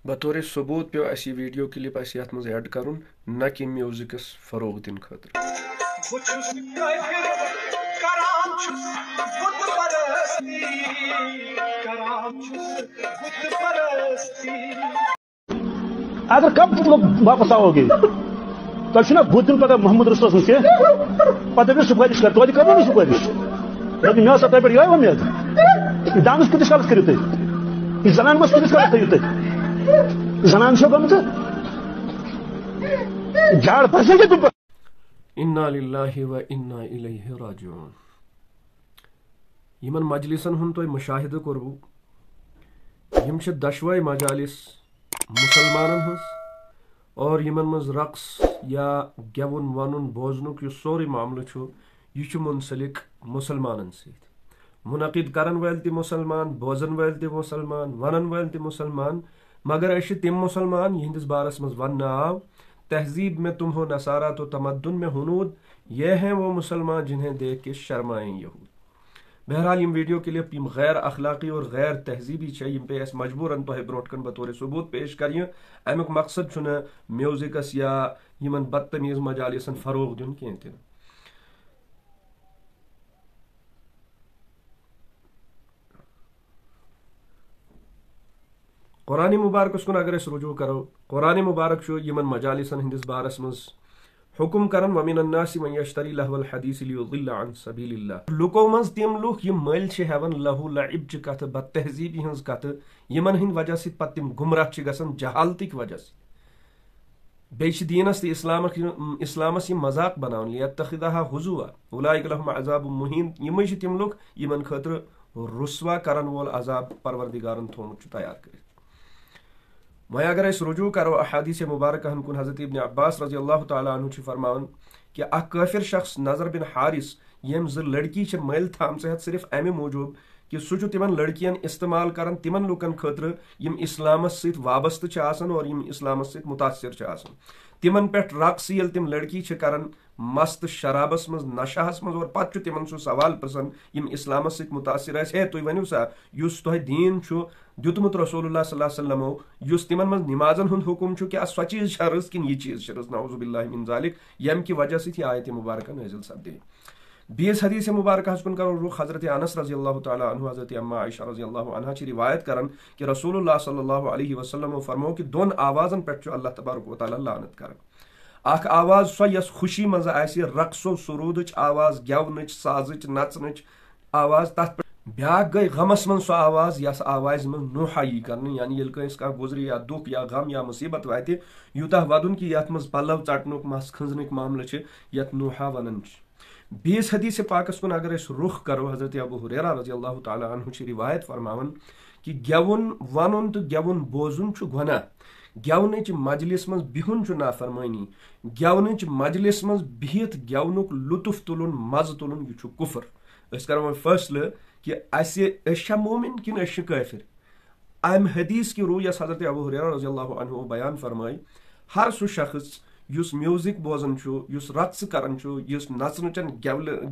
بطور ثبوت پیو اسی ویڈیو کلپ اس یتھ مز ایڈ کرن نہ کہ میوزکس فروغ دن خاطر اگر کب تم واپس آؤ گے تھی بت دن پتہ محمد رسول سن کی پتہ سفارش کر توتہ کرو نا سفارش لیکن مے تہ پہ یہ ومید یہ ڈانس کتس کالس کرو تھی یہ زنان مس کتس کالس تھو تھی زنان چھو گمت جھاڑ پھنسے گے تم انا للہ و انا الیہ راجعون. یمن مجلسن ہن تہ مشاہدہ کرو یم چھ دشوے مجالس مسلمانن ہنس اور یمن مز رقص یا گیون ونن بوزنک یہ سوری معاملہ چھ یہ منسلک مسلمانن ست منعقد کرن ول تہ مسلمان بوزن ول تہ مسلمان ونن ول تہ مسلمان مگر اش تم مسلمان یہندس بارس مز ون آو تہذیب میں تم ہو نصارہ تو تمدن میں ہنود یہ ہیں وہ مسلمان جنہیں دیکھ کے شرمائیں یہود. بہرحال یم ویڈیو کلپ یم غیر اخلاقی اور غیر تہذیبی چھ یم پہ اس مجبوراً تہ برونٹ کن بطور ثبوت پیش کریے. امیک مقصد چھُنہ میوزکس یا یمن بدتمیز مجالسن فروغ دیون کینٛہہ تہِ. قرآن مبارکس کن اگر اس رجوع کرو قرآن مبارک چھُ یمن مجالسن ہندس بارس مز حکم کرن ومن الناس من یشتری لہو الحدیث لیضل عن سبیل اللہ. لوکو مز تم لوک یم مل چھ ہیون لہو لعب چہ کتھ بد تہذیبی ہنز کتھ یمن ہند وجہ ست پتہ تم گمراہ چھ گژھان جہالتک وجہ ست بیچ دینس تہ اسلامس یم مذاق بناون لیتخذها ہزوا اولئک لهم عذاب مہین. یمے چھ تم لوک یمن خاطر رسوا کرن وول عذاب پروردگارن تھومت چھ تیار کرت. وہیں اگر اس رجوع کرو احادیث مبارکہ کن حضرت ابن عباس رضی اللہ تعالیٰ عنہ چھ فرماون کہ اخ کافر شخص نظر بن حارث یم ز لڑکی چھ مل تھام صحت صرف امی موجوب کہ سہ تمن لڑکین استعمال کرن تمن لوکن خاطر یم اسلامس ست وابستہ چھ آسان اور یم اسلامس ست متاثر چھ آسان. تمن پہ رقص یل تم لڑکی چھ کرن مست شرابس مز نشہس مز اور پتہ تمن سہ سوال پرسن یم اسلامس ست متاثر آس ہے تھی ونیو سا یس تہ دین چھ دیتمت رسول اللہ صلی اللہ علیہ وسلم یس تمن مز نمازن ہند حکم چھ کیا سو چیز چھ رز کن یہ چیز چھ رز نعوذ باللہ من ذالک یم کی وجہ ست یہ آیت مبارکہ نازل سپدے. بیس حدیث مبارکہ کن کرو رخ حضرت انس رضی اللہ تعالیٰ عنہ حضرت اما عائشہ رضی اللہ عنہ چھ روایت کرن کہ رسول اللہ صلی اللہ علیہ وسلم فرمو کہ دون آوازن پہ اللہ تبارک و تعالیٰ لعنت کرن. اخ آواز سو یس خوشی مز آسہ رقص و سرودچ آواز گیونچ سازچ نچنچ آواز تر بیاکھ گئی غمس من سو آواز یس آواز من نوحائی کرنے یعنی یل کنس کا گزری یا دکھ یا غم یا مصیبت واتہ یوتہ ودن کہ یت مز پلو ژٹنک مس کھنزنک معاملہ چھ یت نوحا ونن. بیس حدیث پاکس کن اگر اس رخ کرو حضرت ابو ہریرہ رضی اللہ تعالیٰ عنہ چھ روایت فرماون کہ گیون ونن تو گیون بوزن چھ گناہ. گیونچ مجلس مز بہن چھ نافرمانی. گیونچ مجلس مز بہت گیونک لطف تلن مزہ تلن یہ چھ کفر. اس کرو فیصلہ کہ اس مومن کن اس کافر. ام حدیث کی روح یس حضرت ابو ہریرہ رضی اللہ عنہ بیان فرمائی ہر سہ شخص یس میوزک بوزن چھ یس رقص کران چھ یس نچنچن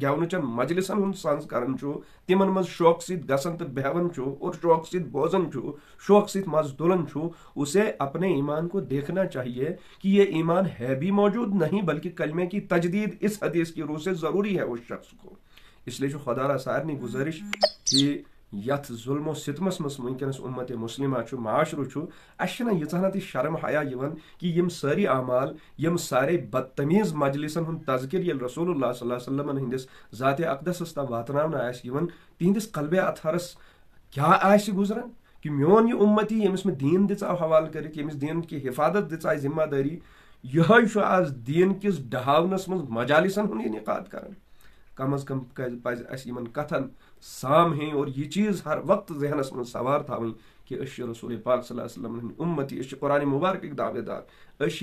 گیونچن مجلسن ہند سانس کران چھ تمن مز شوق ست گسن تو بہون چھ اور شوق ست بوزن چھ شوق ست مز تلن چھ اسے اپنے ایمان کو دیکھنا چاہیے کہ یہ ایمان ہے بھی موجود نہیں بلکہ کلمے کی تجدید اس حدیث کی روح سے ضروری ہے اس شخص کو. اس لیے خدا را سارنی گزارش کہ یت ظلم و ستمس مس ونکس امت مسلمہ معاشرہ اچھا یہ تی شرم حیا کہ یم ساری اعمال یم سارے بدتمیز مجلسن ہند تذکر یل رسول اللہ صلی اللہ علیہ وسلم ہندس ذات اقدس تام واتنہ تہندس قلب اطہرس کیا گزران کہ میون یہ امتی یمس میں دین دژ حوالہ کرت یمس دین کی حفاظت دژ ذمہ داری یہ آز دین کس ڈہاونس من مجالسن ہند انعقاد کران. کم از کم پز اس کتن سام ہیں اور یہ چیز ہر وقت ذہنس من سوار تھویں کہ اس رسول پاک صلی اللہ علیہ وسلم امتی اس قرآن مبارک دعوے دار اس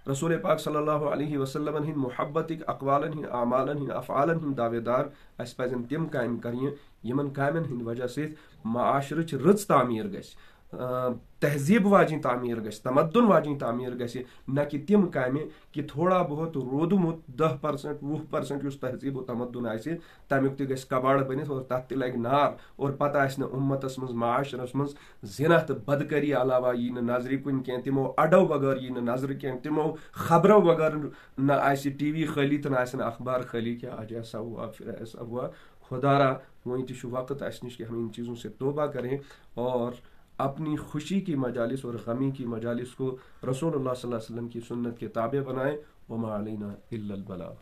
رسول پاک صلی اللہ علیہ وسلم ہند محبت اقوالن ہند اعمالن ہند افعالن ہند دعوے دار. اس پزن تم کام کریں یمن کامن ہند وجہ ست معاشرچ رٕژ تعمیر گژھِ. تہذیب واجن تعمیر گژھِ تمدن واجن تعمیر گژھِ نہ کہ تم کامہِ کہ تھوڑا بہت روٗدمُت 10% 20% یُس تہذیب و تمدن آسہِ تمیُک تہِ گژھِ کباڑ بٔنِتھ اور تتھ تہِ لگہِ نار اور پتہ آسہِ نہٕ اُمتس منٛز معاشرس منٛز زِنا تہٕ بدکٲری علاوہ یی نہٕ نظرِ کُن کینٛہہ تِمو اڈو بغٲر یی نہٕ نظرِ کینٛہہ تِمو خبرو بغٲر نہ آسہِ ٹی وی خٲلی تہٕ نہ آسن اخبار خٲلی کہ آج ایسا ہوا پھر ایسا ہوا. خدا را وہیں تہِ چھُ وقت اسہِ نش کہ ہم ان چیزوں سے توبہ کریں اور اپنی خوشی کی مجالس اور غمی کی مجالس کو رسول اللہ صلی اللہ علیہ وسلم کی سنت کے تابع بنائیں. وما علینا الا البلاغ.